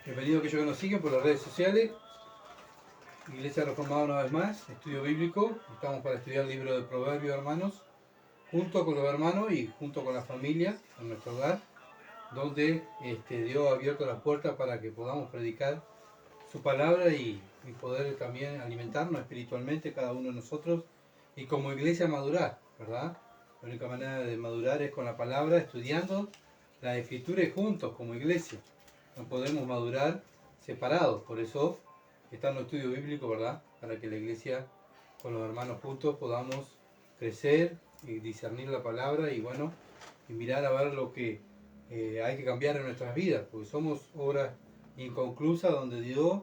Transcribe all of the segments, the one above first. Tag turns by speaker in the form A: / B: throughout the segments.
A: Bienvenido a aquellos que nos siguen por las redes sociales. Iglesia Reformada una vez más, estudio bíblico. Estamos para estudiar el libro de Proverbios, hermanos, junto con los hermanos y junto con la familia, en nuestro hogar, donde Dios ha abierto las puertas para que podamos predicar su palabra y poder también alimentarnos espiritualmente cada uno de nosotros y como iglesia madurar, ¿verdad? La única manera de madurar es con la palabra, estudiando las escrituras juntos como iglesia. No podemos madurar separados, por eso está en el estudio bíblico, ¿verdad? Para que la iglesia con los hermanos juntos podamos crecer y discernir la palabra y bueno, y mirar a ver lo que hay que cambiar en nuestras vidas, porque somos obras inconclusas donde Dios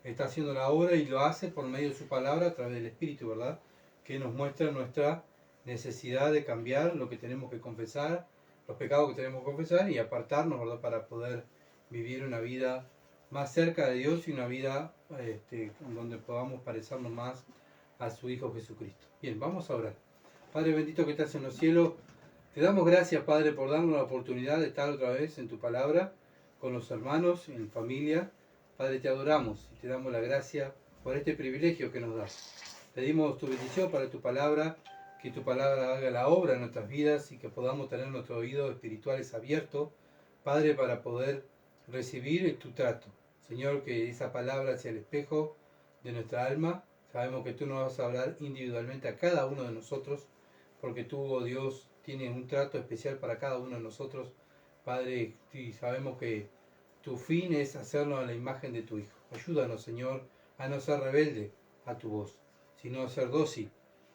A: está haciendo la obra y lo hace por medio de su palabra a través del Espíritu, ¿verdad? Que nos muestra nuestra necesidad de cambiar lo que tenemos que confesar, los pecados que tenemos que confesar y apartarnos, ¿verdad? Para poder vivir una vida más cerca de Dios y una vida donde podamos parecernos más a su Hijo Jesucristo. Bien, vamos a orar. Padre bendito que estás en los cielos, te damos gracias, Padre, por darnos la oportunidad de estar otra vez en tu palabra, con los hermanos, en familia. Padre, te adoramos y te damos la gracia por este privilegio que nos das. Pedimos tu bendición para tu palabra, que tu palabra haga la obra en nuestras vidas y que podamos tener nuestros oídos espirituales abiertos, Padre, para poder recibir tu trato. Señor, que esa palabra sea el espejo de nuestra alma. Sabemos que tú nos vas a hablar individualmente a cada uno de nosotros, porque tú, oh Dios, tienes un trato especial para cada uno de nosotros, Padre, y sabemos que tu fin es hacernos a la imagen de tu Hijo. Ayúdanos, Señor, a no ser rebelde a tu voz, sino a ser dócil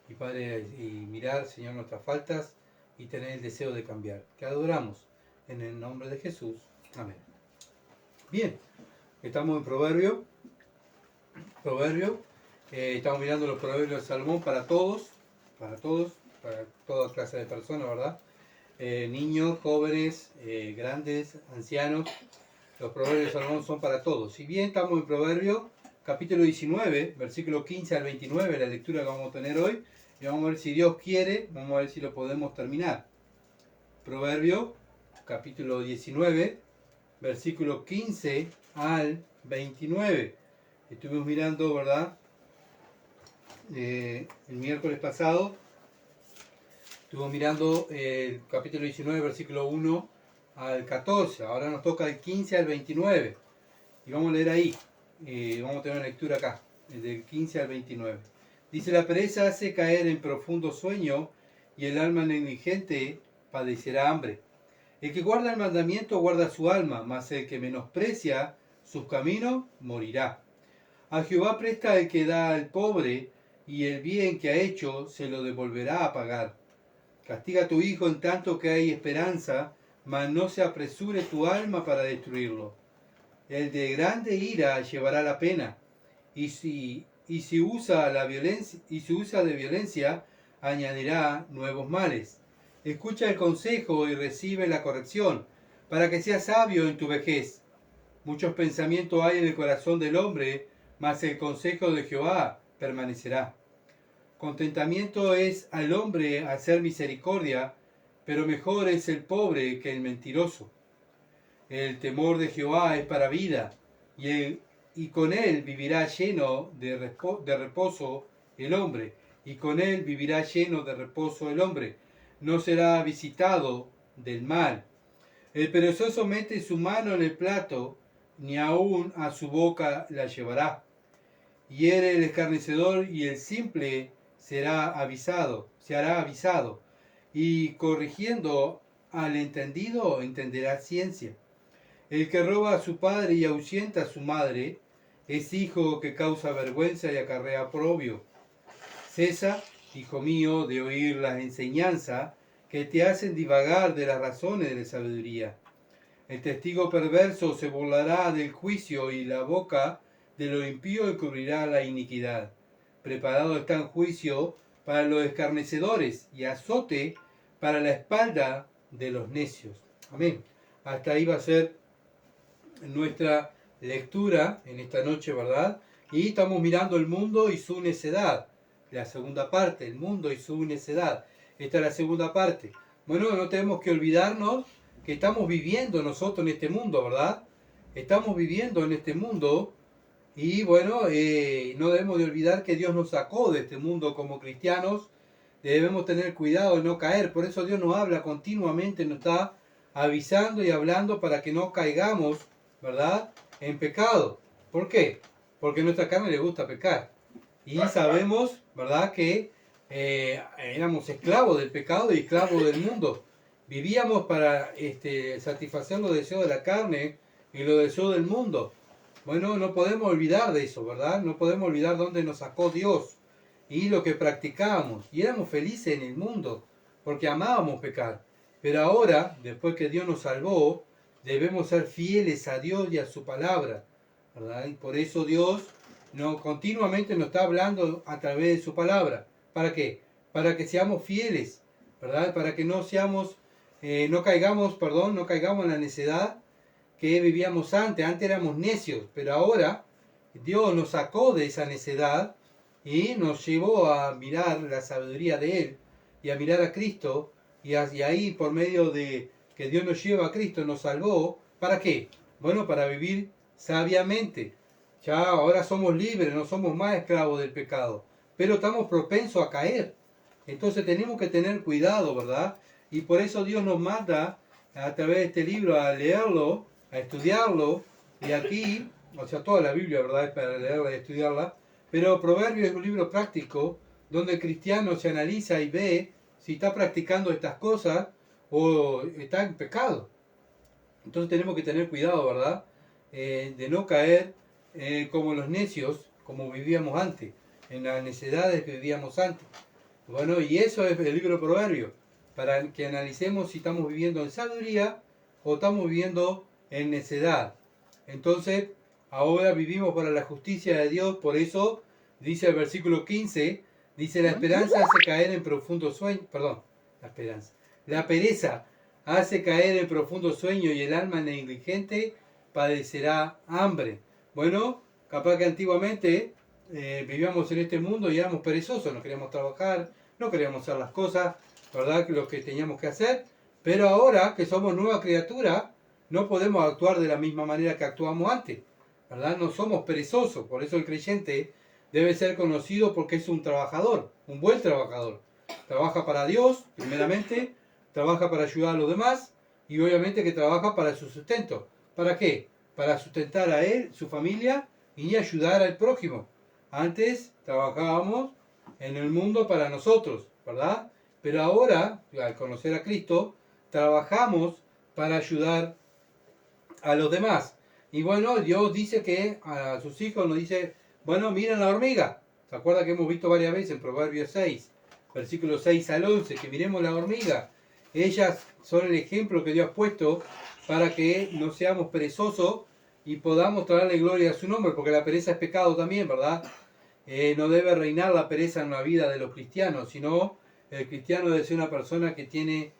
A: y, Padre, y mirar, Señor, nuestras faltas y tener el deseo de cambiar. Te adoramos en el nombre de Jesús. Amén. Bien, estamos en Proverbio. Estamos mirando los Proverbios de Salomón para todos, para toda clase de personas, ¿verdad? Niños, jóvenes, grandes, ancianos. Los Proverbios de Salomón son para todos. Si bien estamos en Proverbio, capítulo 19, versículo 15 al 29, la lectura que vamos a tener hoy, y vamos a ver si Dios quiere, vamos a ver si lo podemos terminar. Proverbio, capítulo 19, versículo 15 al 29. Estuvimos mirando, ¿verdad? El miércoles pasado, estuvimos mirando el capítulo 19, versículo 1 al 14. Ahora nos toca el 15 al 29. Y vamos a leer ahí. Vamos a tener una lectura acá, del 15 al 29. Dice: la pereza hace caer en profundo sueño y el alma negligente padecerá hambre. El que guarda el mandamiento guarda su alma, mas el que menosprecia sus caminos morirá. A Jehová presta el que da al pobre, y el bien que ha hecho se lo devolverá a pagar. Castiga a tu hijo en tanto que hay esperanza, mas no se apresure tu alma para destruirlo. El de grande ira llevará la pena, y si usa de violencia, añadirá nuevos males. Escucha el consejo y recibe la corrección, para que seas sabio en tu vejez. Muchos pensamientos hay en el corazón del hombre, mas el consejo de Jehová permanecerá. Contentamiento es al hombre hacer misericordia, pero mejor es el pobre que el mentiroso. El temor de Jehová es para vida, y con él vivirá lleno de reposo el hombre, y con él vivirá lleno de reposo el hombre. No será visitado del mal. El perezoso mete su mano en el plato, ni aun a su boca la llevará. Hiere el escarnecedor y el simple se hará avisado, y corrigiendo al entendido entenderá ciencia. El que roba a su padre y ahuyenta a su madre es hijo que causa vergüenza y acarrea oprobio. Cesa, hijo mío, de oír las enseñanzas que te hacen divagar de las razones de la sabiduría. El testigo perverso se burlará del juicio, y la boca de lo impío encubrirá la iniquidad. Preparado está el juicio para los escarnecedores, y azote para la espalda de los necios. Amén. Hasta ahí va a ser nuestra lectura en esta noche, ¿verdad? Y estamos mirando el mundo y su necedad. La segunda parte, el mundo y su necedad. Esta es la segunda parte. Bueno, no tenemos que olvidarnos que estamos viviendo nosotros en este mundo, ¿verdad? estamos viviendo en este mundo y bueno, no debemos de olvidar que Dios nos sacó de este mundo como cristianos. Debemos tener cuidado de no caer. Por eso Dios nos habla continuamente, nos está avisando y hablando para que no caigamos, ¿verdad?, en pecado. ¿Por qué? Porque a nuestra carne le gusta pecar. Y sabemos, ¿verdad?, que éramos esclavos del pecado y esclavos del mundo. Vivíamos para satisfacer los deseos de la carne y los deseos del mundo. Bueno, no podemos olvidar de eso, ¿verdad? No podemos olvidar dónde nos sacó Dios y lo que practicábamos. Y éramos felices en el mundo porque amábamos pecar. Pero ahora, después que Dios nos salvó, debemos ser fieles a Dios y a su palabra, ¿verdad? Y por eso Dios continuamente nos está hablando a través de su palabra. ¿Para qué? Para que seamos fieles, ¿verdad? Para que no caigamos en la necedad que vivíamos antes. Antes éramos necios, pero ahora Dios nos sacó de esa necedad y nos llevó a mirar la sabiduría de Él y a mirar a Cristo, y ahí por medio de que Dios nos lleva a Cristo, nos salvó. ¿Para qué? Bueno, para vivir sabiamente. Ya ahora somos libres, no somos más esclavos del pecado, pero estamos propensos a caer. Entonces tenemos que tener cuidado, ¿verdad? Y por eso Dios nos manda a través de este libro a leerlo, a estudiarlo, y aquí, o sea, toda la Biblia, ¿verdad?, es para leerla y estudiarla, pero Proverbios es un libro práctico donde el cristiano se analiza y ve si está practicando estas cosas o está en pecado. Entonces tenemos que tener cuidado, ¿verdad?, de no caer como los necios, como vivíamos antes, en las necedades que vivíamos antes. Bueno, y eso es el libro de Proverbios, para que analicemos si estamos viviendo en sabiduría o estamos viviendo en necedad. Entonces, ahora vivimos para la justicia de Dios. Por eso dice el versículo 15, dice: la esperanza hace caer en profundo sueño, la pereza hace caer en profundo sueño, y el alma negligente padecerá hambre. Bueno, capaz que antiguamente vivíamos en este mundo y éramos perezosos, no queríamos trabajar, no queríamos hacer las cosas, ¿verdad?, lo que teníamos que hacer. Pero ahora que somos nueva criatura, no podemos actuar de la misma manera que actuamos antes, ¿verdad? No somos perezosos. Por eso el creyente debe ser conocido porque es un trabajador, un buen trabajador. Trabaja para Dios, primeramente, trabaja para ayudar a los demás, y obviamente que trabaja para su sustento. ¿Para qué? Para sustentar a él, su familia, y ayudar al prójimo. Antes trabajábamos en el mundo para nosotros, ¿verdad? Pero ahora, al conocer a Cristo, trabajamos para ayudar a los demás. Y bueno, Dios dice que a sus hijos nos dice: bueno, miren la hormiga. ¿Se acuerda que hemos visto varias veces en Proverbios 6, versículos 6 al 11, que miremos la hormiga? Ellas son el ejemplo que Dios ha puesto para que no seamos perezosos y podamos traerle gloria a su nombre, porque la pereza es pecado también, ¿verdad? No debe reinar la pereza en la vida de los cristianos, sino el cristiano debe ser una persona que tiene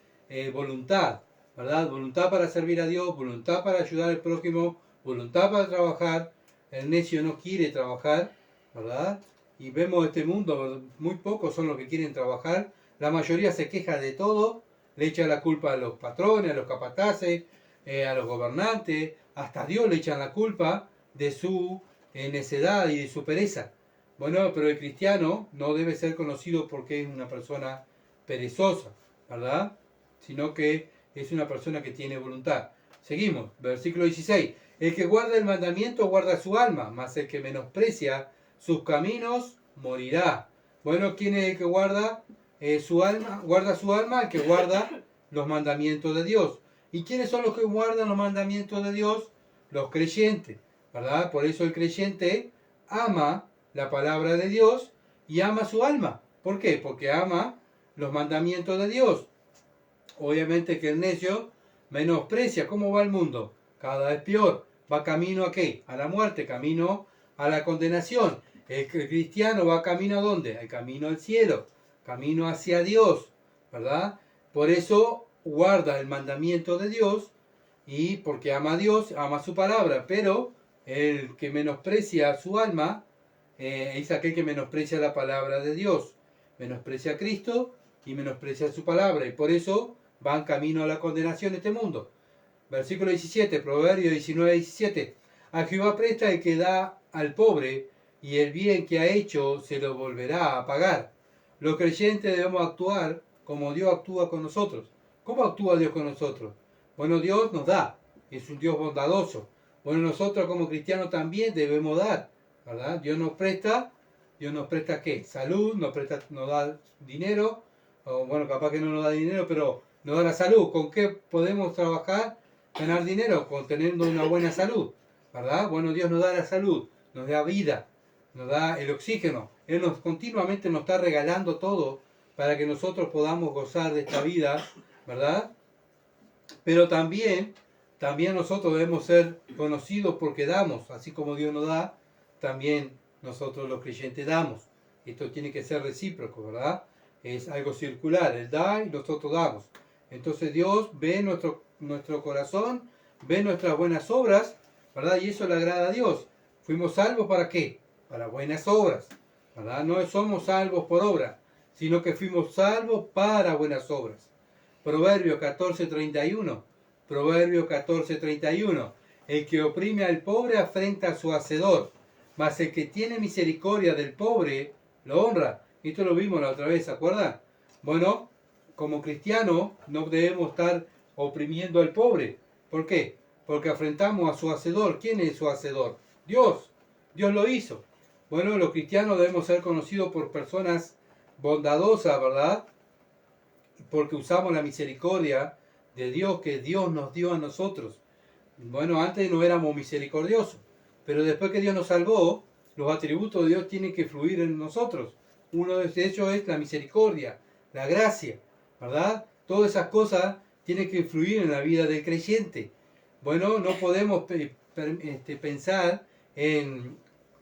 A: voluntad, ¿verdad? Voluntad para servir a Dios, voluntad para ayudar al prójimo, voluntad para trabajar. El necio no quiere trabajar, ¿verdad? Y vemos este mundo, muy pocos son los que quieren trabajar. La mayoría se queja de todo, le echa la culpa a los patrones, a los capataces, a los gobernantes, hasta a Dios le echan la culpa de su necedad y de su pereza. Bueno, pero el cristiano no debe ser conocido porque es una persona perezosa, ¿verdad?, sino que es una persona que tiene voluntad. Seguimos, versículo 16. El que guarda el mandamiento guarda su alma, mas el que menosprecia sus caminos morirá. Bueno, ¿quién es el que guarda su alma? Guarda su alma el que guarda los mandamientos de Dios. ¿Y quiénes son los que guardan los mandamientos de Dios? Los creyentes, ¿verdad? Por eso el creyente ama la palabra de Dios y ama su alma. ¿Por qué? Porque ama los mandamientos de Dios. Obviamente que el necio menosprecia. ¿Cómo va el mundo? Cada vez peor. ¿Va camino a qué? A la muerte, camino a la condenación. El cristiano va camino a ¿dónde? El camino al cielo, camino hacia Dios, ¿verdad? Por eso guarda el mandamiento de Dios, y porque ama a Dios, ama su palabra. Pero el que menosprecia su alma es aquel que menosprecia la palabra de Dios, menosprecia a Cristo y menosprecia su palabra, y por eso van camino a la condenación de este mundo. Versículo 17, Proverbio 19, 17. A Jehová presta el que da al pobre, y el bien que ha hecho se lo volverá a pagar. Los creyentes debemos actuar como Dios actúa con nosotros. ¿Cómo actúa Dios con nosotros? Bueno, Dios nos da, es un Dios bondadoso. Bueno, nosotros como cristianos también debemos dar, ¿verdad? Dios nos presta ¿qué? Salud, nos da dinero, o bueno, capaz que no nos da dinero, pero nos da la salud. ¿Con qué podemos trabajar? Ganar dinero, con teniendo una buena salud, ¿verdad? Bueno, Dios nos da la salud, nos da vida, nos da el oxígeno. Él continuamente nos está regalando todo para que nosotros podamos gozar de esta vida, ¿verdad? Pero también nosotros debemos ser conocidos porque damos, así como Dios nos da, también nosotros los creyentes damos. Esto tiene que ser recíproco, ¿verdad? Es algo circular, Él da y nosotros damos. Entonces Dios ve nuestro corazón, ve nuestras buenas obras, ¿verdad? Y eso le agrada a Dios. ¿Fuimos salvos para qué? Para buenas obras, ¿verdad? No somos salvos por obra, sino que fuimos salvos para buenas obras. Proverbio 14:31. Proverbio 14:31. El que oprime al pobre afrenta a su hacedor, mas el que tiene misericordia del pobre lo honra. Esto lo vimos la otra vez, ¿se acuerdan? Bueno, como cristianos no debemos estar oprimiendo al pobre. ¿Por qué? Porque afrentamos a su hacedor. ¿Quién es su hacedor? Dios. Dios lo hizo. Bueno, los cristianos debemos ser conocidos por personas bondadosas, ¿verdad? Porque usamos la misericordia de Dios que Dios nos dio a nosotros. Bueno, antes no éramos misericordiosos, pero después que Dios nos salvó, los atributos de Dios tienen que fluir en nosotros. Uno de ellos es la misericordia, la gracia, ¿verdad? Todas esas cosas tienen que fluir en la vida del creyente. Bueno, no podemos pensar en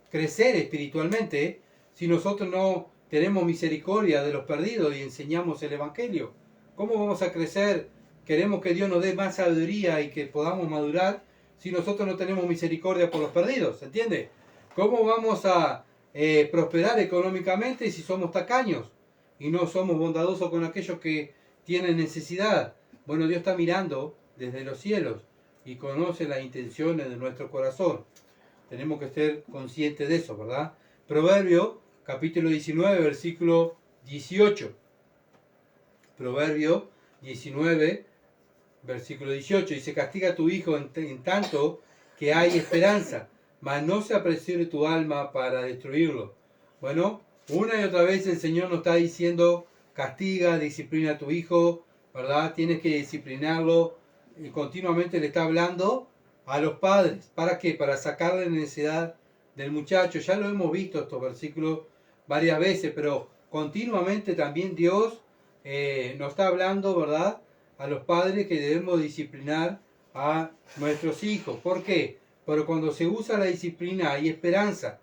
A: crecer espiritualmente si nosotros no tenemos misericordia de los perdidos y enseñamos el Evangelio. ¿Cómo vamos a crecer? Queremos que Dios nos dé más sabiduría y que podamos madurar si nosotros no tenemos misericordia por los perdidos, ¿se entiende? ¿Cómo vamos a prosperar económicamente si somos tacaños y no somos bondadosos con aquellos que tienen necesidad? Bueno, Dios está mirando desde los cielos y conoce las intenciones de nuestro corazón. Tenemos que ser conscientes de eso, ¿verdad? Proverbio, capítulo 19, versículo 18. Proverbio 19, versículo 18. Dice, castiga a tu hijo en tanto que hay esperanza, mas no se apresure tu alma para destruirlo. Bueno, una y otra vez el Señor nos está diciendo, castiga, disciplina a tu hijo, ¿verdad? Tienes que disciplinarlo. Y continuamente le está hablando a los padres. ¿Para qué? Para sacarle la necesidad del muchacho. Ya lo hemos visto estos versículos varias veces, pero continuamente también Dios nos está hablando, ¿verdad? A los padres que debemos disciplinar a nuestros hijos. ¿Por qué? Porque cuando se usa la disciplina hay esperanza.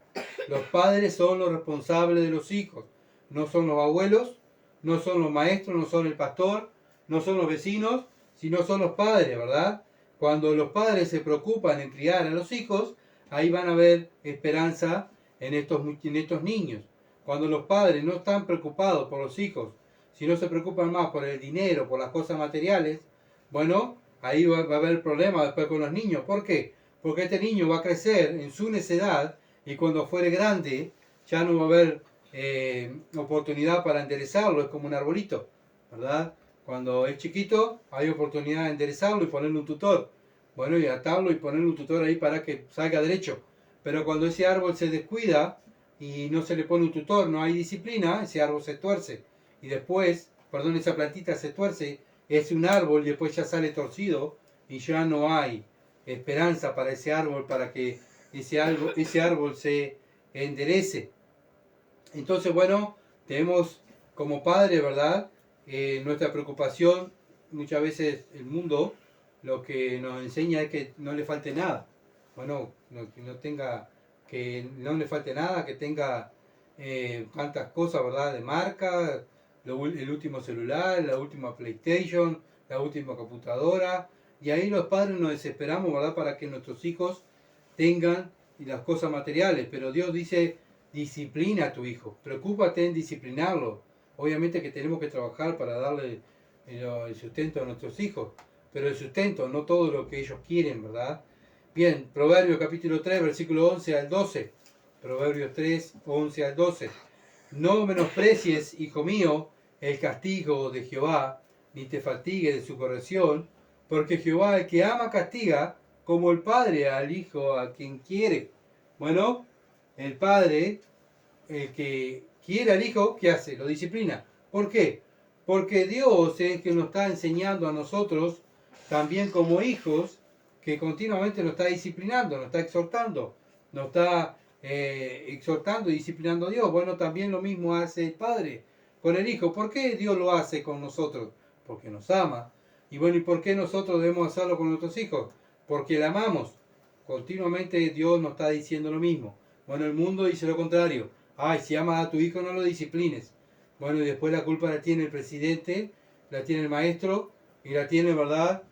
A: Los padres son los responsables de los hijos. No son los abuelos, no son los maestros, no son el pastor, no son los vecinos, sino son los padres, ¿verdad? Cuando los padres se preocupan en criar a los hijos, ahí van a haber esperanza en estos niños. Cuando los padres no están preocupados por los hijos, sino se preocupan más por el dinero, por las cosas materiales, bueno, ahí va a haber problemas después con los niños. ¿Por qué? Porque este niño va a crecer en su necedad y cuando fuere grande ya no va a haber oportunidad para enderezarlo, es como un arbolito, ¿verdad? Cuando es chiquito hay oportunidad de enderezarlo y ponerle un tutor. Bueno, y atarlo y ponerle un tutor ahí para que salga derecho. Pero cuando ese árbol se descuida y no se le pone un tutor, no hay disciplina, ese árbol se tuerce. Y después, esa plantita se tuerce, es un árbol y después ya sale torcido y ya no hay esperanza para ese árbol, para que ese árbol se enderece. Entonces, bueno, tenemos como padre, ¿verdad? Nuestra preocupación, muchas veces el mundo lo que nos enseña es que no le falte nada. Bueno, que no le falte nada, que tenga tantas cosas, ¿verdad? De marca, el último celular, la última PlayStation, la última computadora. Y ahí los padres nos desesperamos, ¿verdad? Para que nuestros hijos tengan las cosas materiales. Pero Dios dice, disciplina a tu hijo, preocúpate en disciplinarlo. Obviamente que tenemos que trabajar para darle el sustento a nuestros hijos, pero el sustento, no todo lo que ellos quieren, ¿verdad? Bien, Proverbios capítulo 3, versículo 11 al 12. Proverbios 3, 11 al 12. No menosprecies, hijo mío, el castigo de Jehová, ni te fatigues de su corrección, porque Jehová el que ama castiga, como el padre al hijo a quien quiere. Bueno, el padre, el que quiere al hijo, ¿qué hace? Lo disciplina. ¿Por qué? Porque Dios es el que nos está enseñando a nosotros, también como hijos, que continuamente nos está disciplinando, nos está exhortando, nos está exhortando y disciplinando a Dios. Bueno, también lo mismo hace el Padre con el Hijo. ¿Por qué Dios lo hace con nosotros? Porque nos ama. Y bueno, ¿y por qué nosotros debemos hacerlo con nuestros hijos? Porque le amamos. Continuamente Dios nos está diciendo lo mismo. Bueno, el mundo dice lo contrario. Ay, si amas a tu hijo no lo disciplines. Bueno, y después la culpa la tiene el presidente, la tiene el maestro y la tiene, ¿verdad?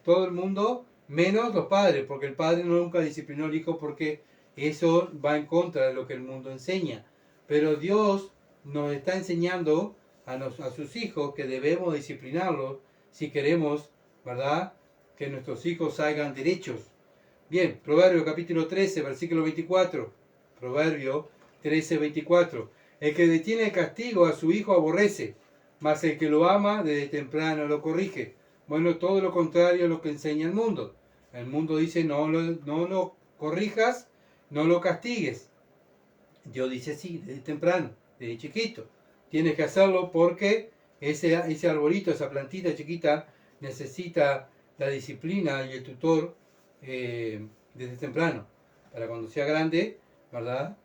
A: Todo el mundo, menos los padres, porque el padre nunca disciplinó al hijo porque eso va en contra de lo que el mundo enseña. Pero Dios nos está enseñando a sus hijos que debemos disciplinarlos si queremos, ¿verdad?, que nuestros hijos salgan derechos. Bien, Proverbio capítulo 13, versículo 24. Proverbio 13, 24. El que detiene el castigo a su hijo aborrece, mas el que lo ama desde temprano lo corrige. Bueno, todo lo contrario a lo que enseña el mundo. El mundo dice no lo corrijas, no lo castigues. Dios dice sí, desde temprano, desde chiquito. Tienes que hacerlo porque ese arbolito, esa plantita chiquita, necesita la disciplina y el tutor desde temprano. Para cuando sea grande, ¿verdad?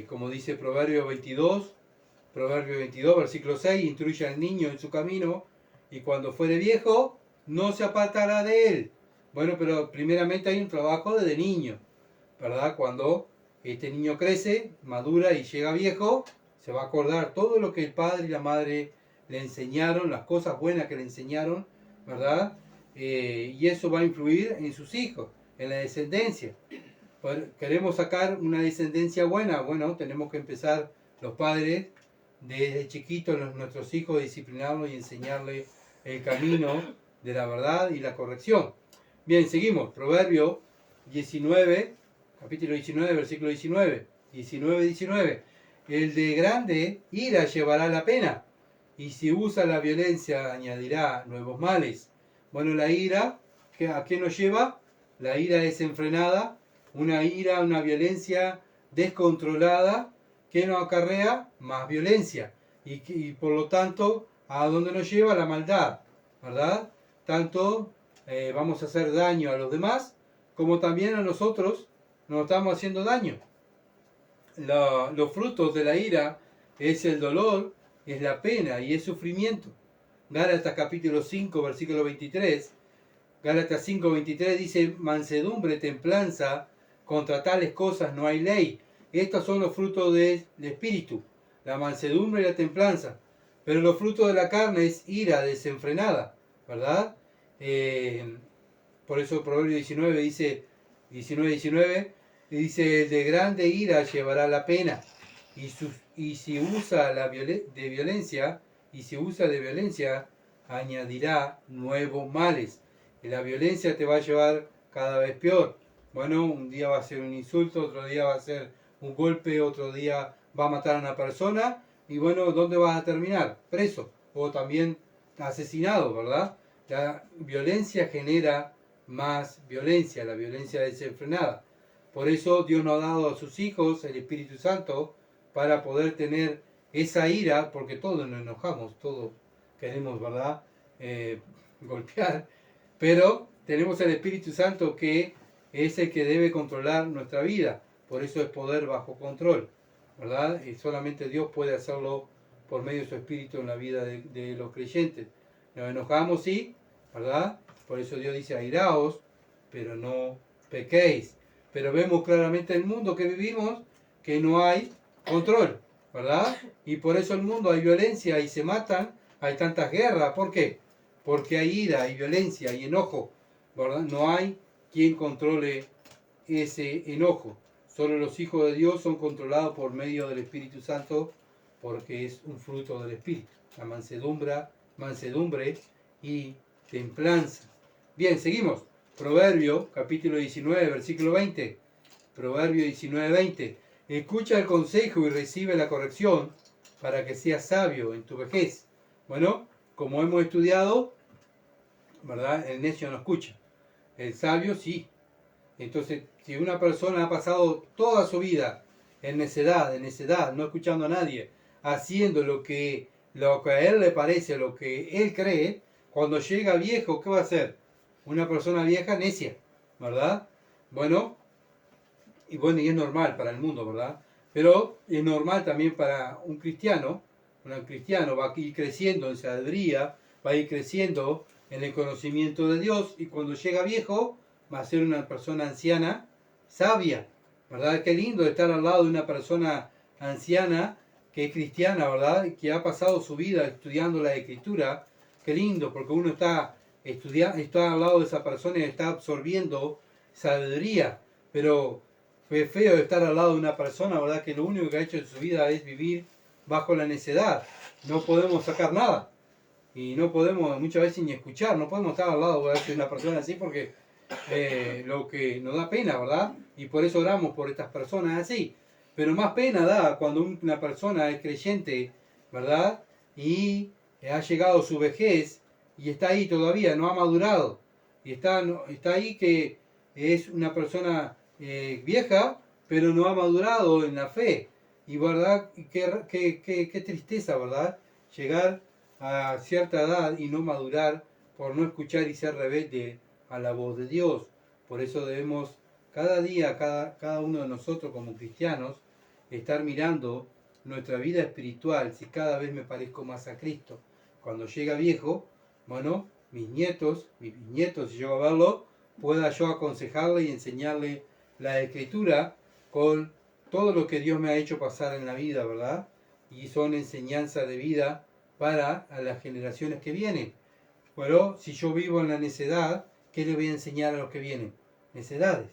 A: Como dice Proverbio 22, versículo 6, instruye al niño en su camino y cuando fuere viejo no se apartará de él. Bueno, pero primeramente hay un trabajo desde niño, ¿verdad? Cuando este niño crece, madura y llega viejo, se va a acordar todo lo que el padre y la madre le enseñaron, las cosas buenas que le enseñaron, ¿verdad? Y eso va a influir en sus hijos, en la descendencia. Queremos sacar una descendencia buena, bueno, tenemos que empezar los padres desde chiquitos, nuestros hijos, disciplinarlos y enseñarles el camino de la verdad y la corrección. Bien, seguimos. Proverbio 19, capítulo 19, versículo 19. 19. El de grande ira llevará la pena, y si usa la violencia añadirá nuevos males. Bueno, la ira, ¿a qué nos lleva? La ira desenfrenada, una ira, una violencia descontrolada, que nos acarrea más violencia. Y por lo tanto, ¿a dónde nos lleva? La maldad, ¿verdad? Tanto vamos a hacer daño a los demás, como también a nosotros nos estamos haciendo daño. Los frutos de la ira es el dolor, es la pena y es sufrimiento. Gálatas capítulo 5, versículo 23. Gálatas 5, 23 dice, mansedumbre, templanza, contra tales cosas no hay ley. Estos son los frutos del Espíritu, la mansedumbre y la templanza. Pero los frutos de la carne es ira desenfrenada, ¿verdad? Por eso Proverbio 19 dice, 19, dice, el de grande ira llevará la pena. Y si usa de violencia, añadirá nuevos males. Y la violencia te va a llevar cada vez peor. Bueno, un día va a ser un insulto, otro día va a ser un golpe, otro día va a matar a una persona. Y bueno, ¿dónde vas a terminar? Preso o también asesinado, ¿verdad? La violencia genera más violencia, la violencia desenfrenada. Por eso Dios nos ha dado a sus hijos el Espíritu Santo para poder tener esa ira, porque todos nos enojamos, todos queremos, ¿verdad?, golpear, pero tenemos el Espíritu Santo que es el que debe controlar nuestra vida. Por eso es poder bajo control, ¿verdad? Y solamente Dios puede hacerlo por medio de su Espíritu en la vida de los creyentes. Nos enojamos, sí, ¿verdad? Por eso Dios dice, airaos, pero no pequéis. Pero vemos claramente en el mundo que vivimos que no hay control, ¿verdad? Y por eso el mundo hay violencia y se matan, hay tantas guerras. ¿Por qué? Porque hay ira, hay violencia, hay enojo, ¿verdad? No hay quien controle ese enojo. Solo los hijos de Dios son controlados por medio del Espíritu Santo, porque es un fruto del Espíritu. La mansedumbre y templanza. Bien, seguimos. Proverbio, capítulo 19, versículo 20. Proverbio 19, 20. Escucha el consejo y recibe la corrección para que seas sabio en tu vejez. Bueno, como hemos estudiado, ¿verdad? El necio no escucha. El sabio sí. Entonces, si una persona ha pasado toda su vida en necedad, no escuchando a nadie, haciendo lo que a él le parece, lo que él cree, cuando llega viejo, ¿qué va a hacer? Una persona vieja necia, ¿verdad? Bueno, y es normal para el mundo, ¿verdad? Pero es normal también para un cristiano. Un cristiano va a ir creciendo en sabiduría, va a ir creciendo en el conocimiento de Dios, y cuando llega viejo va a ser una persona anciana sabia, ¿verdad? Qué lindo estar al lado de una persona anciana que es cristiana, ¿verdad? Que ha pasado su vida estudiando la Escritura. Qué lindo, porque uno está está al lado de esa persona y está absorbiendo sabiduría. Pero fue feo estar al lado de una persona, ¿verdad? Que lo único que ha hecho en su vida es vivir bajo la necedad. No podemos sacar nada. Y no podemos muchas veces ni escuchar. No podemos estar al lado, ¿verdad?, de una persona así, porque lo que nos da pena, ¿verdad? Y por eso oramos por estas personas así. Pero más pena da cuando una persona es creyente, ¿verdad? Y ha llegado a su vejez y está ahí todavía, no ha madurado. Y está ahí que es una persona vieja, pero no ha madurado en la fe. Y verdad, qué tristeza, ¿verdad? Llegar a cierta edad y no madurar por no escuchar y ser rebelde a la voz de Dios. Por eso debemos cada día, cada uno de nosotros como cristianos, estar mirando nuestra vida espiritual, si cada vez me parezco más a Cristo. Cuando llega viejo, bueno, mis bisnietos, si yo a verlo, pueda yo aconsejarle y enseñarle la Escritura con todo lo que Dios me ha hecho pasar en la vida, ¿verdad? Y son enseñanzas de vida para a las generaciones que vienen. Pero si yo vivo en la necedad, ¿qué le voy a enseñar a los que vienen? Necedades.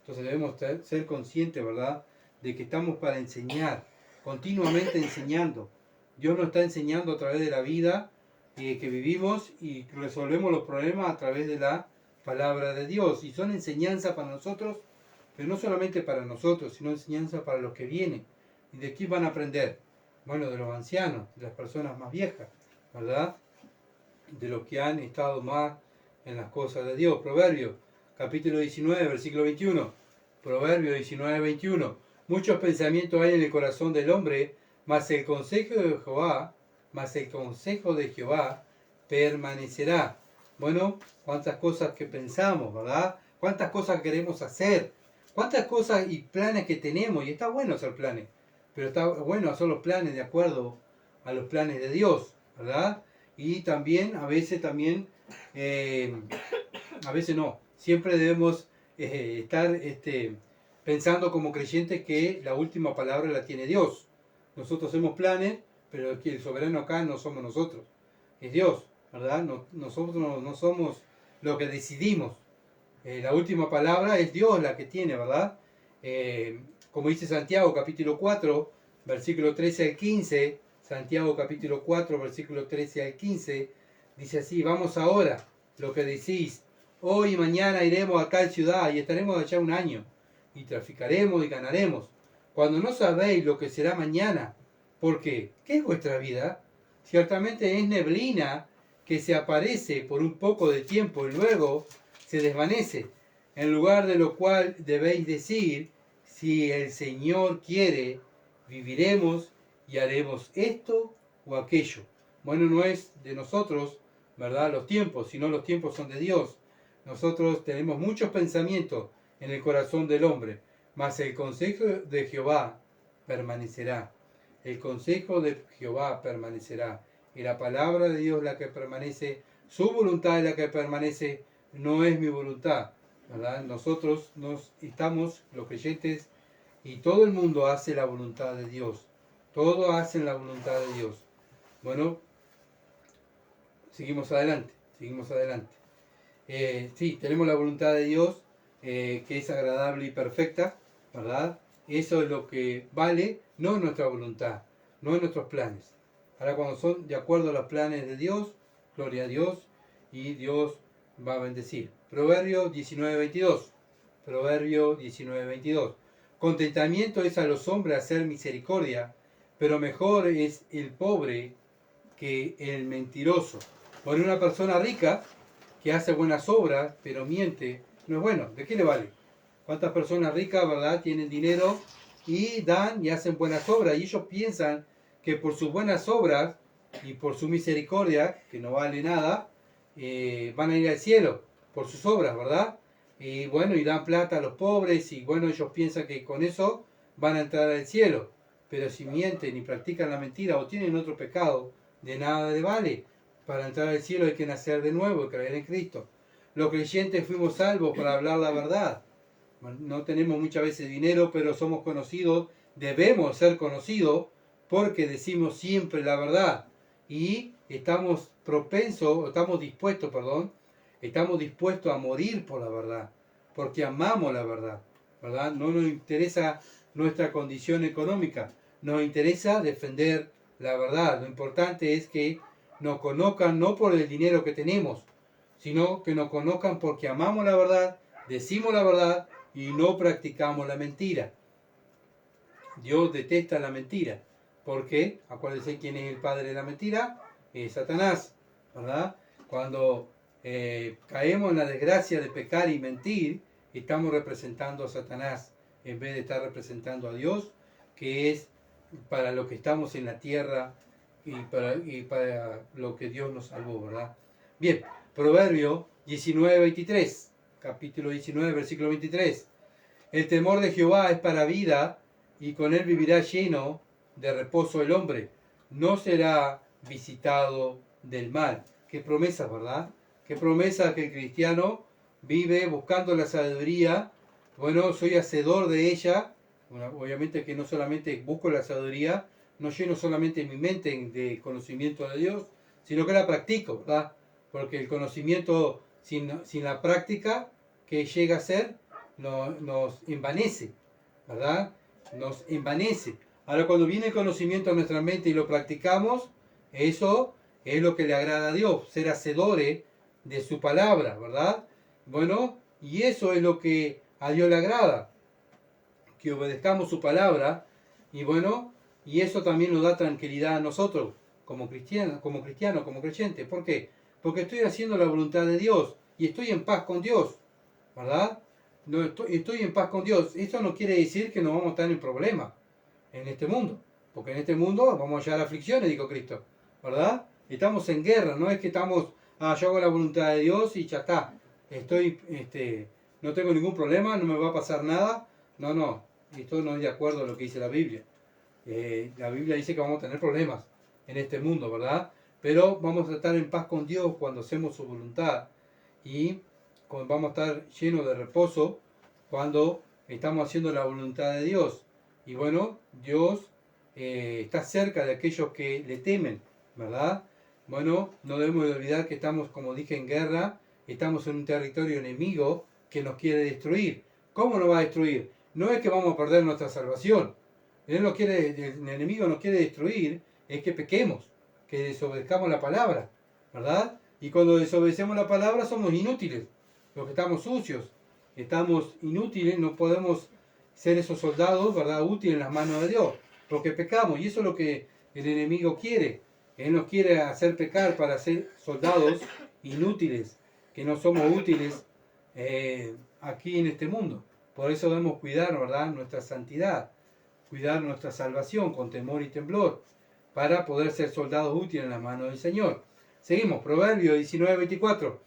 A: Entonces debemos ser conscientes, ¿verdad?, de que estamos para enseñar, continuamente enseñando. Dios nos está enseñando a través de la vida que vivimos, y resolvemos los problemas a través de la palabra de Dios. Y son enseñanzas para nosotros, pero no solamente para nosotros, sino enseñanzas para los que vienen. ¿Y de qué van a aprender? Bueno, de los ancianos, de las personas más viejas, ¿verdad?, de los que han estado más en las cosas de Dios. Proverbios, capítulo 19, versículo 21. Proverbios 19, 21. Muchos pensamientos hay en el corazón del hombre, mas el consejo de Jehová permanecerá. Bueno, cuántas cosas que pensamos, ¿verdad? Cuántas cosas queremos hacer, cuántas cosas y planes que tenemos, y está bueno hacer planes, pero está bueno hacer los planes de acuerdo a los planes de Dios, ¿verdad? Y también, a veces no, siempre debemos estar pensando como creyentes que la última palabra la tiene Dios. Nosotros hacemos planes, pero el soberano acá no somos nosotros, es Dios, ¿verdad? Nosotros no somos lo que decidimos. La última palabra es Dios la que tiene, ¿verdad? Como dice Santiago capítulo 4, versículo 13 al 15, Santiago capítulo 4, versículo 13 al 15, dice así: vamos ahora, lo que decís, hoy y mañana iremos a tal ciudad y estaremos allá un año, y traficaremos y ganaremos, cuando no sabéis lo que será mañana, porque ¿qué es vuestra vida? Ciertamente es neblina que se aparece por un poco de tiempo y luego se desvanece, en lugar de lo cual debéis decir: si el Señor quiere, viviremos y haremos esto o aquello. Bueno, no es de nosotros, ¿verdad?, los tiempos, sino los tiempos son de Dios. Nosotros tenemos muchos pensamientos en el corazón del hombre, mas el consejo de Jehová permanecerá. El consejo de Jehová permanecerá. Y la palabra de Dios es la que permanece, su voluntad es la que permanece, no es mi voluntad, ¿verdad? Nosotros estamos, los creyentes, y todo el mundo hace la voluntad de Dios. Todos hacen la voluntad de Dios. Bueno, seguimos adelante. Sí, tenemos la voluntad de Dios, que es agradable y perfecta, ¿verdad? Eso es lo que vale, no es nuestra voluntad, no es nuestros planes. Ahora, cuando son de acuerdo a los planes de Dios, gloria a Dios, y Dios va a bendecir. Proverbio 19:22. Proverbio 19:22. Contentamiento es a los hombres hacer misericordia, pero mejor es el pobre que el mentiroso. Bueno, una persona rica que hace buenas obras, pero miente, no es bueno. ¿De qué le vale? ¿Cuántas personas ricas, verdad, tienen dinero y dan y hacen buenas obras? Y ellos piensan que por sus buenas obras y por su misericordia, que no vale nada, van a ir al cielo por sus obras, ¿verdad? Y bueno, y dan plata a los pobres y bueno, ellos piensan que con eso van a entrar al cielo. Pero si mienten y practican la mentira o tienen otro pecado, de nada le vale. Para entrar al cielo hay que nacer de nuevo y creer en Cristo. Los creyentes fuimos salvos para hablar la verdad. No tenemos muchas veces dinero, pero somos conocidos, debemos ser conocidos porque decimos siempre la verdad. Y estamos estamos dispuestos a morir por la verdad, porque amamos la verdad, ¿verdad? No nos interesa nuestra condición económica, nos interesa defender la verdad. Lo importante es que nos conozcan no por el dinero que tenemos, sino que nos conozcan porque amamos la verdad, decimos la verdad y no practicamos la mentira. Dios detesta la mentira. Porque, acuérdense quién es el padre de la mentira, es Satanás, ¿verdad? Cuando caemos en la desgracia de pecar y mentir, estamos representando a Satanás en vez de estar representando a Dios, que es para lo que estamos en la tierra y para lo que Dios nos salvó, ¿verdad? Bien, Proverbio 19:23, capítulo 19, versículo 23. El temor de Jehová es para vida, y con él vivirá lleno de reposo el hombre. No será visitado del mal. Qué promesa, ¿verdad? Qué promesa que el cristiano vive buscando la sabiduría. Bueno, soy hacedor de ella. Bueno, obviamente que no solamente busco la sabiduría, no lleno solamente mi mente de conocimiento de Dios, sino que la practico, ¿verdad? Porque el conocimiento sin la práctica que llega a ser nos envanece, ¿verdad? Nos envanece. Ahora, cuando viene el conocimiento a nuestra mente y lo practicamos, eso es lo que le agrada a Dios, ser hacedores de su palabra, ¿verdad? Bueno, y eso es lo que a Dios le agrada, que obedezcamos su palabra, y bueno, y eso también nos da tranquilidad a nosotros, como cristianos, como creyentes. ¿Por qué? Porque estoy haciendo la voluntad de Dios y estoy en paz con Dios, ¿verdad? No estoy en paz con Dios. Esto no quiere decir que no vamos a estar en problemas en este mundo, porque en este mundo vamos a hallar aflicciones, dijo Cristo, ¿verdad? Estamos en guerra, no es que estamos, yo hago la voluntad de Dios y ya está, no tengo ningún problema, no me va a pasar nada. No, esto no es de acuerdo a lo que dice la Biblia. La Biblia dice que vamos a tener problemas en este mundo, ¿verdad? Pero vamos a estar en paz con Dios cuando hacemos su voluntad y vamos a estar llenos de reposo cuando estamos haciendo la voluntad de Dios. Y bueno, Dios está cerca de aquellos que le temen, ¿verdad? Bueno, no debemos de olvidar que estamos, como dije, en guerra, estamos en un territorio enemigo que nos quiere destruir. ¿Cómo nos va a destruir? No es que vamos a perder nuestra salvación. El enemigo nos quiere destruir, es que pequemos, que desobedezcamos la palabra, ¿verdad? Y cuando desobedecemos la palabra somos inútiles, los que estamos sucios, estamos inútiles, no podemos ser esos soldados, ¿verdad?, útiles en las manos de Dios, porque pecamos, y eso es lo que el enemigo quiere. Él nos quiere hacer pecar para ser soldados inútiles, que no somos útiles aquí en este mundo. Por eso debemos cuidar, ¿verdad?, nuestra santidad, cuidar nuestra salvación con temor y temblor, para poder ser soldados útiles en las manos del Señor. Seguimos, Proverbio 19:24.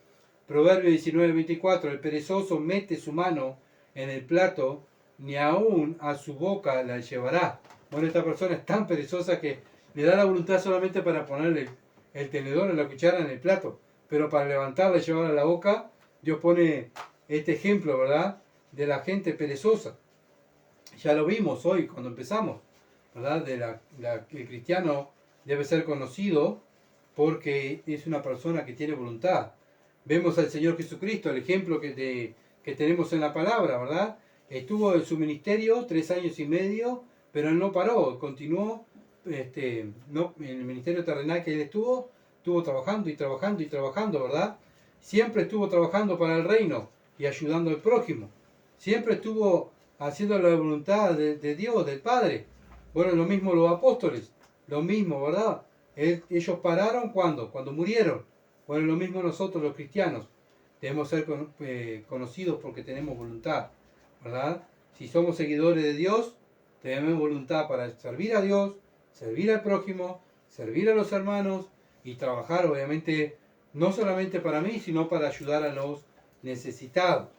A: Proverbio 19:24. El perezoso mete su mano en el plato, ni aún a su boca la llevará. Bueno, esta persona es tan perezosa que le da la voluntad solamente para ponerle el tenedor en la cuchara en el plato, pero para levantarla y llevarla a la boca, Dios pone este ejemplo, ¿verdad?, de la gente perezosa. Ya lo vimos hoy cuando empezamos, ¿verdad? El cristiano debe ser conocido porque es una persona que tiene voluntad. Vemos al Señor Jesucristo, el ejemplo que tenemos en la palabra, ¿verdad? Estuvo en su ministerio 3 años y medio, pero él no paró, continuó en el ministerio terrenal que él estuvo trabajando y trabajando y trabajando, ¿verdad? siempre estuvo trabajando para el reino y ayudando al prójimo, siempre estuvo haciendo la voluntad de Dios, del Padre. Bueno, lo mismo los apóstoles, lo mismo, ¿verdad? Ellos pararon cuando murieron. Bueno, lo mismo nosotros los cristianos. Debemos ser conocidos porque tenemos voluntad, ¿verdad? Si somos seguidores de Dios, tenemos voluntad para servir a Dios, servir al prójimo, servir a los hermanos y trabajar, obviamente, no solamente para mí, sino para ayudar a los necesitados,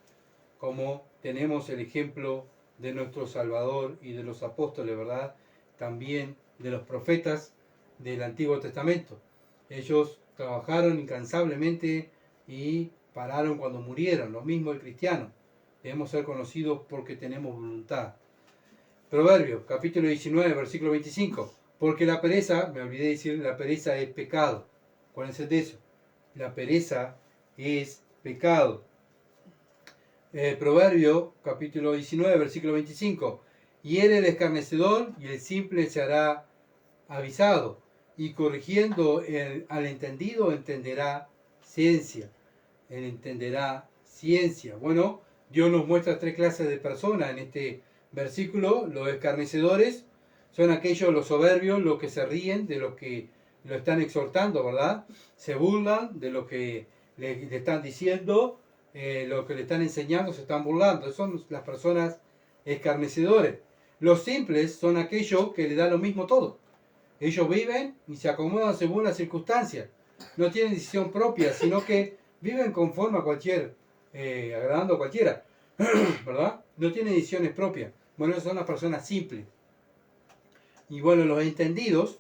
A: como tenemos el ejemplo de nuestro Salvador y de los apóstoles, ¿verdad? También de los profetas del Antiguo Testamento. Ellos trabajaron incansablemente y pararon cuando murieron, lo mismo el cristiano. Debemos ser conocidos porque tenemos voluntad. Proverbios, capítulo 19, versículo 25. Porque la pereza, me olvidé decir, la pereza es pecado. Acuérdense de eso. La pereza es pecado. Proverbio, capítulo 19, versículo 25. Hiere el escarnecedor y el simple se hará avisado. Y corrigiendo al entendido entenderá ciencia. Él entenderá ciencia. Bueno, Dios nos muestra tres clases de personas en este versículo. Los escarnecedores son aquellos, los soberbios, los que se ríen de los que lo están exhortando, ¿verdad? Se burlan de lo que le están diciendo, lo que le están enseñando, se están burlando. Son las personas escarnecedores. Los simples son aquellos que le da lo mismo todo. Ellos viven y se acomodan según las circunstancias. No tienen decisión propia, sino que viven conforme a agradando a cualquiera, ¿verdad? No tienen decisiones propias. Bueno, son las personas simples. Y bueno, los entendidos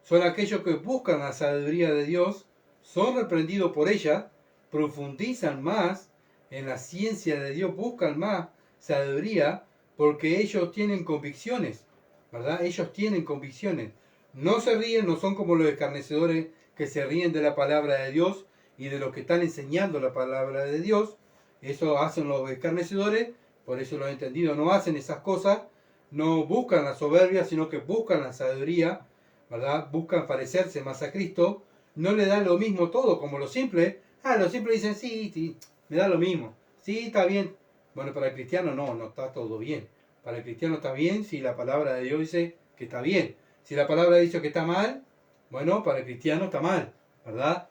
A: son aquellos que buscan la sabiduría de Dios, son reprendidos por ella, profundizan más en la ciencia de Dios, buscan más sabiduría, porque ellos tienen convicciones, ¿verdad? Ellos tienen convicciones. No se ríen, no son como los escarnecedores que se ríen de la palabra de Dios y de los que están enseñando la palabra de Dios. Eso hacen los escarnecedores, por eso los entendidos no hacen esas cosas, no buscan la soberbia, sino que buscan la sabiduría, ¿verdad? Buscan parecerse más a Cristo, no le dan lo mismo todo, como los simples. Los simples dicen, sí, me da lo mismo, sí, está bien. Bueno, para el cristiano no está todo bien. Para el cristiano está bien si la palabra de Dios dice que está bien. Si la palabra dice que está mal, bueno, para el cristiano está mal, ¿verdad?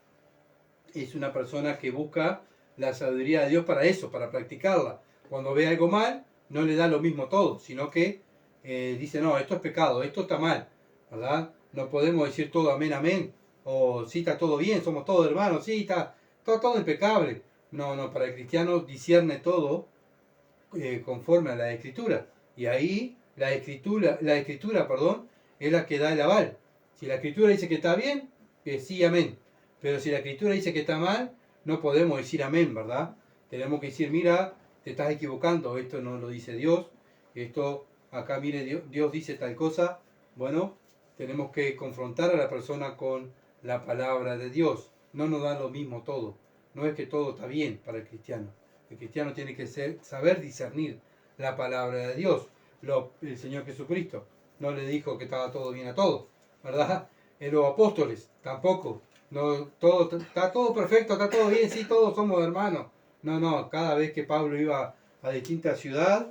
A: Es una persona que busca la sabiduría de Dios para eso, para practicarla. Cuando ve algo mal, no le da lo mismo todo, sino que dice, no, esto es pecado, esto está mal, ¿verdad? No podemos decir todo amén, amén, o sí, está todo bien, somos todos hermanos, sí, está todo impecable. No, para el cristiano discierne todo conforme a la Escritura. Y ahí la escritura, es la que da el aval. Si la Escritura dice que está bien, sí, amén. Pero si la Escritura dice que está mal, no podemos decir amén, ¿verdad? Tenemos que decir, mira, te estás equivocando, esto no lo dice Dios, esto acá, mire, Dios dice tal cosa. Bueno, tenemos que confrontar a la persona con la palabra de Dios. No nos da lo mismo todo. No es que todo está bien para el cristiano. El cristiano tiene que saber discernir la palabra de Dios. El Señor Jesucristo no le dijo que estaba todo bien a todos, ¿verdad? En los apóstoles tampoco. No, está todo perfecto, está todo bien, sí, todos somos hermanos. No, cada vez que Pablo iba a distintas ciudades,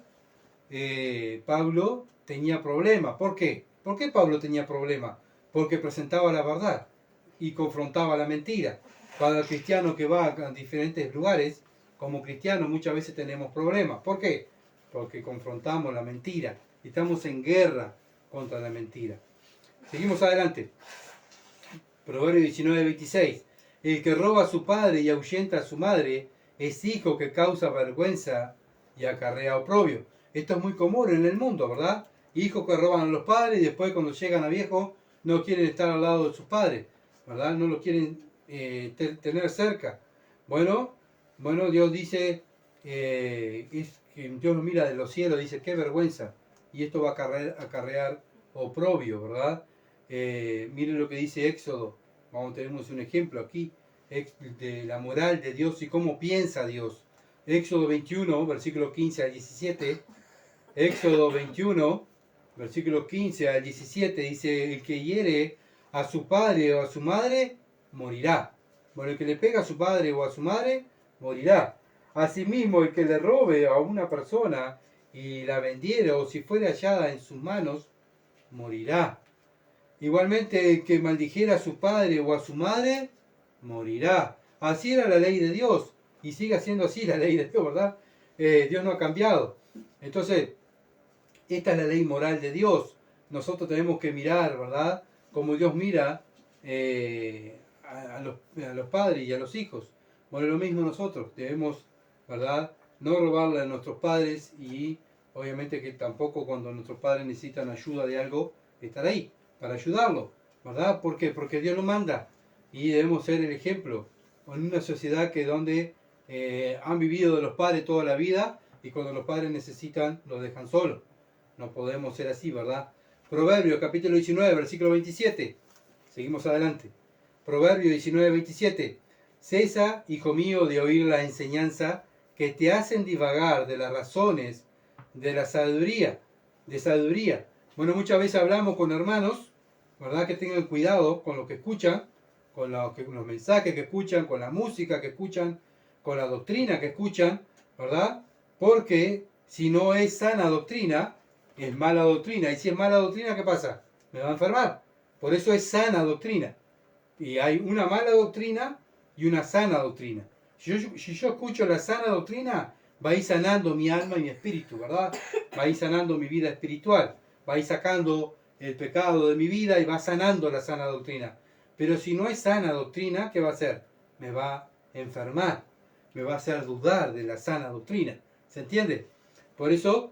A: Pablo tenía problemas. ¿Por qué? ¿Por qué Pablo tenía problemas? Porque presentaba la verdad y confrontaba la mentira. Para el cristiano que va a diferentes lugares, como cristianos muchas veces tenemos problemas. ¿Por qué? Porque confrontamos la mentira. Estamos en guerra contra la mentira. Seguimos adelante. Proverbio 19:26. El que roba a su padre y ahuyenta a su madre es hijo que causa vergüenza y acarrea oprobio. Esto es muy común en el mundo, ¿verdad? Hijos que roban a los padres y después cuando llegan a viejos no quieren estar al lado de sus padres, ¿verdad? No los quieren tener cerca. Bueno, Dios dice, Dios nos mira de los cielos, dice, qué vergüenza. Y esto va a acarrear oprobio, ¿verdad? Miren lo que dice Éxodo. Tenemos un ejemplo aquí de la moral de Dios y cómo piensa Dios. Éxodo 21, versículo 15 al 17. Éxodo 21, versículo 15 al 17 dice, el que hiere a su padre o a su madre, morirá. Bueno, el que le pega a su padre o a su madre, morirá. Asimismo, el que le robe a una persona y la vendiere, o si fuere hallada en sus manos, morirá. Igualmente, el que maldijera a su padre o a su madre, morirá. Así era la ley de Dios, y sigue siendo así la ley de Dios, ¿verdad? Dios no ha cambiado. Entonces, esta es la ley moral de Dios. Nosotros tenemos que mirar, ¿verdad? Como Dios mira a los padres y a los hijos. Bueno, lo mismo nosotros. Debemos, ¿verdad? No robarle a nuestros padres y obviamente que tampoco cuando nuestros padres necesitan ayuda de algo, estar ahí para ayudarlo, ¿verdad? ¿Por qué? Porque Dios lo manda y debemos ser el ejemplo. En una sociedad que donde han vivido de los padres toda la vida y cuando los padres necesitan los dejan solos. No podemos ser así, ¿verdad? Proverbios capítulo 19, versículo 27. Seguimos adelante. Proverbios 19, 27. Cesa, hijo mío, de oír la enseñanza que te hacen divagar de las razones de la sabiduría. De sabiduría. Bueno, muchas veces hablamos con hermanos, ¿verdad? Que tengan cuidado con lo que escuchan, con los mensajes que escuchan, con la música que escuchan, con la doctrina que escuchan, ¿verdad? Porque si no es sana doctrina, es mala doctrina. Y si es mala doctrina, ¿qué pasa? Me va a enfermar. Por eso es sana doctrina. Y hay una mala doctrina y una sana doctrina. Si yo escucho la sana doctrina, va a ir sanando mi alma y mi espíritu, ¿verdad? Va a ir sanando mi vida espiritual. Va a ir sacando el pecado de mi vida y va sanando la sana doctrina. Pero si no es sana doctrina, ¿qué va a hacer? Me va a enfermar. Me va a hacer dudar de la sana doctrina. ¿Se entiende? Por eso,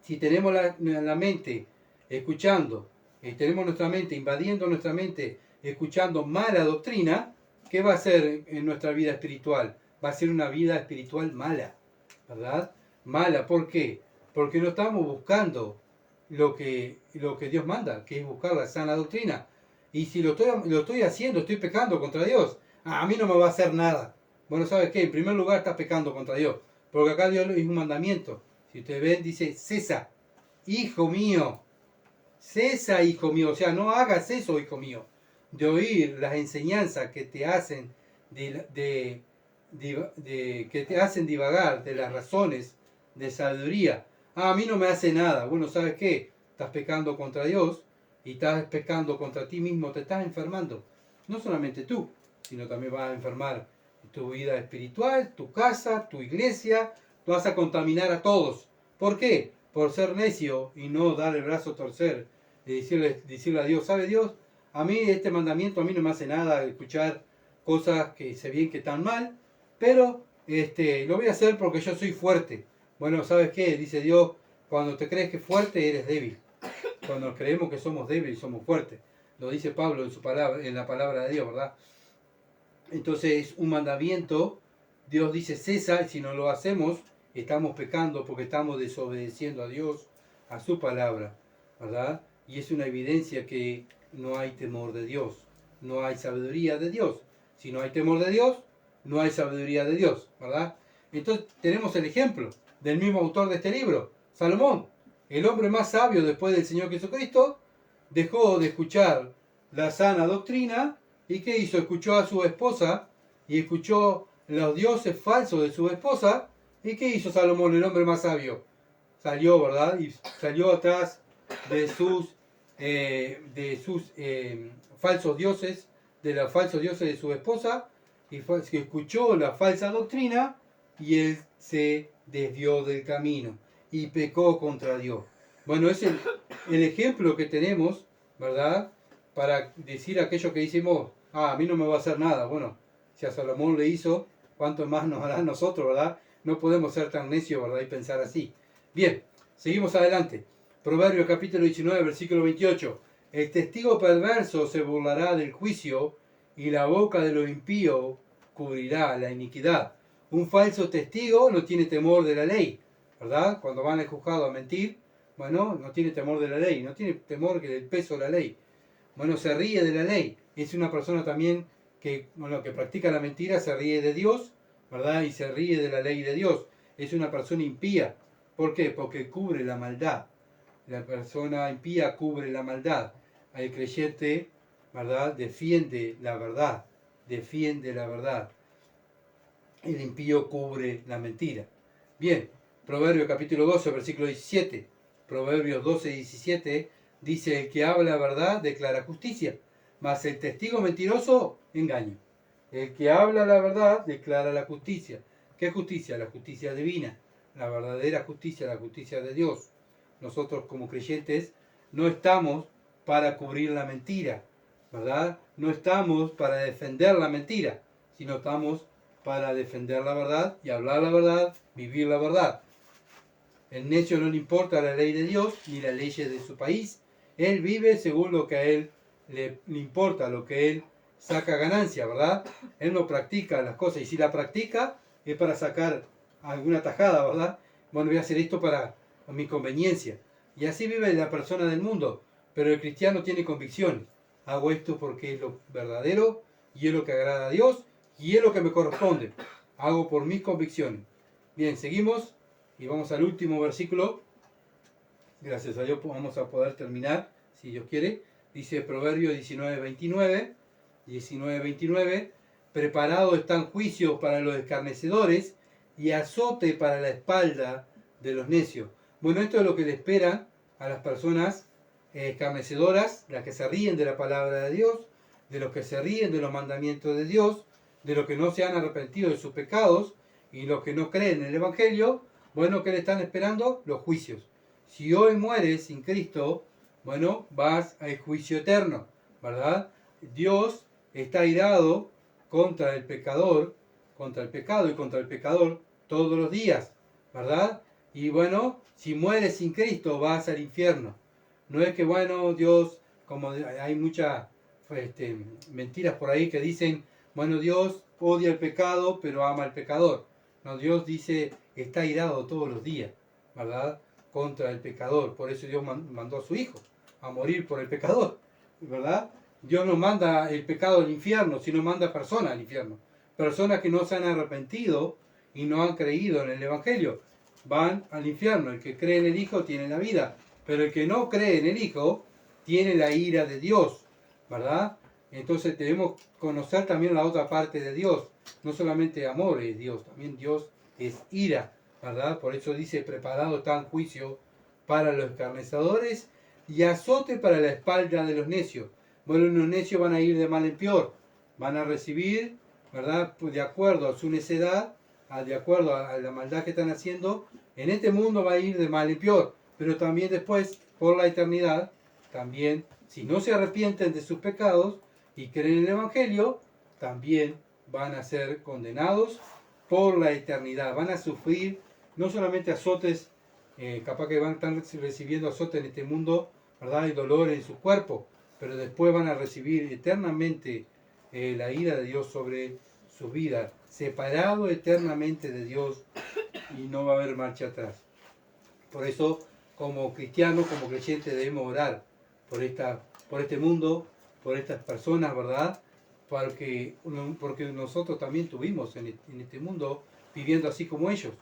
A: si tenemos la mente escuchando, tenemos nuestra mente invadiendo nuestra mente, escuchando mala doctrina, ¿qué va a hacer en nuestra vida espiritual? Va a ser una vida espiritual mala, ¿verdad? Mala, ¿por qué? Porque no estamos buscando lo que Dios manda, que es buscar la sana doctrina. Y si lo estoy haciendo, estoy pecando contra Dios, a mí no me va a hacer nada. Bueno, ¿sabes qué? En primer lugar estás pecando contra Dios, porque acá Dios es un mandamiento. Si ustedes ven, dice, cesa, hijo mío, cesa, hijo mío. O sea, no hagas eso, hijo mío, de oír las enseñanzas que te hacen que te hacen divagar de las razones de sabiduría. A mí no me hace nada. Bueno, ¿sabes qué? Estás pecando contra Dios y estás pecando contra ti mismo, te estás enfermando. No solamente tú, sino también vas a enfermar tu vida espiritual, tu casa, tu iglesia, tú vas a contaminar a todos. ¿Por qué? Por ser necio y no dar el brazo a torcer y decirle a Dios, ¿sabe Dios? A mí este mandamiento a mí no me hace nada escuchar cosas que sé bien que están mal, pero lo voy a hacer porque yo soy fuerte. Bueno, ¿sabes qué? Dice Dios, cuando te crees que es fuerte, eres débil. Cuando creemos que somos débiles, somos fuertes. Lo dice Pablo en su palabra, en la palabra de Dios, ¿verdad? Entonces, un mandamiento, Dios dice cesa, y si no lo hacemos, estamos pecando porque estamos desobedeciendo a Dios, a su palabra, ¿verdad? Y es una evidencia que no hay temor de Dios, no hay sabiduría de Dios. Si no hay temor de Dios, no hay sabiduría de Dios, ¿verdad? Entonces tenemos el ejemplo del mismo autor de este libro, Salomón, el hombre más sabio después del Señor Jesucristo, dejó de escuchar la sana doctrina y ¿qué hizo? Escuchó a su esposa y escuchó los dioses falsos de su esposa. ¿Y qué hizo Salomón, el hombre más sabio? Salió, ¿verdad? Y salió atrás de sus falsos dioses, de los falsos dioses de su esposa, y escuchó la falsa doctrina y él se desvió del camino y pecó contra Dios. Bueno, es el ejemplo que tenemos, ¿verdad? Para decir aquello que decimos, a mí no me va a hacer nada. Bueno, si a Salomón le hizo, ¿cuánto más nos hará a nosotros, verdad? No podemos ser tan necios, ¿verdad? Y pensar así. Bien, seguimos adelante. Proverbios capítulo 19, versículo 28. El testigo perverso se burlará del juicio y la boca de los impíos cubrirá la iniquidad. Un falso testigo no tiene temor de la ley, ¿verdad? Cuando van al juzgado a mentir, bueno, no tiene temor de la ley, no tiene temor del peso de la ley. Bueno, se ríe de la ley. Es una persona también que, bueno, que practica la mentira, se ríe de Dios, ¿verdad? Y se ríe de la ley de Dios. Es una persona impía. ¿Por qué? Porque cubre la maldad. La persona impía cubre la maldad. El creyente, ¿verdad? Defiende la verdad. defiende la verdad. El impío cubre la mentira. Bien, Proverbios capítulo 12, versículo 17. Proverbios 12, 17 dice: el que habla la verdad declara justicia, mas el testigo mentiroso engaño. El que habla la verdad declara la justicia. ¿Qué justicia? La justicia divina, la verdadera justicia, la justicia de Dios. Nosotros como creyentes no estamos para cubrir la mentira, ¿verdad? No estamos para defender la mentira, sino estamos para defender la verdad y hablar la verdad, vivir la verdad. El necio no le importa la ley de Dios ni las leyes de su país. Él vive según lo que a él le importa, lo que él saca ganancia, ¿verdad? Él no practica las cosas, y si la practica es para sacar alguna tajada, ¿verdad? Bueno, voy a hacer esto para mi conveniencia. Y así vive la persona del mundo, pero el cristiano tiene convicciones. Hago esto porque es lo verdadero y es lo que agrada a Dios y es lo que me corresponde. Hago por mis convicciones. Bien, seguimos y vamos al último versículo. Gracias a Dios vamos a poder terminar, si Dios quiere. Dice Proverbios 19:29, preparado están juicios para los escarnecedores y azote para la espalda de los necios. Bueno, esto es lo que le espera a las personas escarnecedoras, las que se ríen de la palabra de Dios, de los que se ríen de los mandamientos de Dios, de los que no se han arrepentido de sus pecados y los que no creen en el Evangelio. Bueno, ¿qué le están esperando? Los juicios. Si hoy mueres sin Cristo, bueno, vas al juicio eterno, ¿verdad? Dios está airado contra el pecador, contra el pecado y contra el pecador todos los días, ¿verdad? Y bueno, si mueres sin Cristo vas al infierno. No es que, bueno, Dios, como hay muchas mentiras por ahí que dicen, bueno, Dios odia el pecado pero ama al pecador. No, Dios dice, está airado todos los días, ¿verdad? Contra el pecador. Por eso Dios mandó a su Hijo a morir por el pecador, ¿verdad? Dios no manda el pecado al infierno, sino manda personas al infierno. Personas que no se han arrepentido y no han creído en el Evangelio. Van al infierno. El que cree en el Hijo tiene la vida. Pero el que no cree en el Hijo tiene la ira de Dios, ¿verdad? Entonces debemos conocer también la otra parte de Dios. No solamente amor es Dios, también Dios es ira, ¿verdad? Por eso dice, preparado está en juicio para los escarnecedores y azote para la espalda de los necios. Bueno, los necios van a ir de mal en peor. Van a recibir, ¿verdad? Pues de acuerdo a su necedad, de acuerdo a la maldad que están haciendo, en este mundo va a ir de mal en peor. Pero también después, por la eternidad, también, si no se arrepienten de sus pecados y creen en el Evangelio, también van a ser condenados por la eternidad. Van a sufrir no solamente azotes, capaz que van a estar recibiendo azotes en este mundo, ¿verdad? Y dolor en su cuerpo, pero después van a recibir eternamente la ira de Dios sobre su vida, separado eternamente de Dios y no va a haber marcha atrás. Por eso, como cristianos, como creyentes, debemos orar por este mundo, por estas personas, ¿verdad? Porque nosotros también tuvimos en este mundo viviendo así como ellos.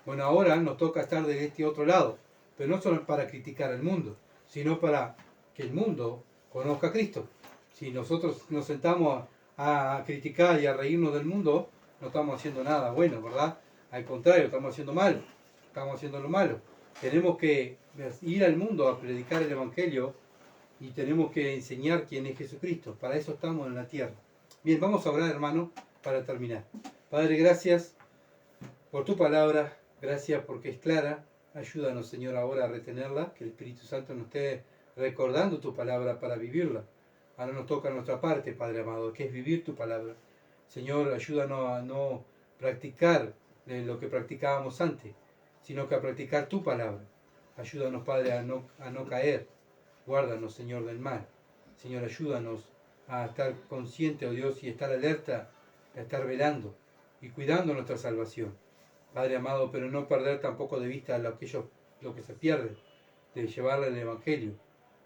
A: Bueno, ahora nos toca estar de este otro lado, pero no solo para criticar al mundo, sino para que el mundo conozca a Cristo. Si nosotros nos sentamos a criticar y a reírnos del mundo, no estamos haciendo nada bueno, ¿verdad? Al contrario, estamos haciendo mal, estamos haciendo lo malo. Tenemos que ir al mundo a predicar el Evangelio y tenemos que enseñar quién es Jesucristo. Para eso estamos en la tierra. Bien, vamos a orar, hermano, para terminar. Padre, gracias por tu palabra, gracias porque es clara. Ayúdanos, Señor, ahora a retenerla, que el Espíritu Santo nos esté recordando tu palabra para vivirla. Ahora nos toca nuestra parte, Padre amado, que es vivir tu palabra. Señor, ayúdanos a no practicar lo que practicábamos antes, sino que a practicar tu palabra. Ayúdanos, Padre, a no caer. Guárdanos, Señor, del mal. Señor, ayúdanos a estar conscientes, oh Dios, y estar alerta, a estar velando y cuidando nuestra salvación. Padre amado, pero no perder tampoco de vista lo que se pierde, de llevarle el Evangelio.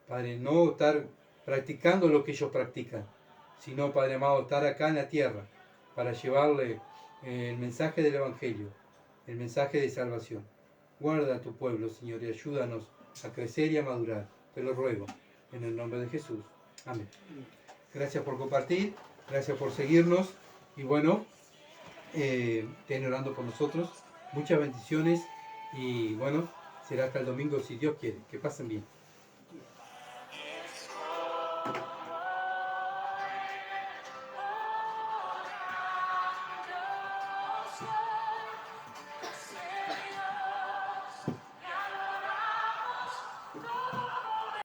A: Padre, no estar practicando lo que ellos practican, sino, Padre amado, estar acá en la tierra para llevarle el mensaje del Evangelio, el mensaje de salvación. Guarda a tu pueblo, Señor, y ayúdanos a crecer y a madurar. Te lo ruego, en el nombre de Jesús. Amén. Gracias por compartir. Gracias por seguirnos. Y bueno, estén orando por nosotros. Muchas bendiciones. Y bueno, será hasta el domingo si Dios quiere. Que pasen bien.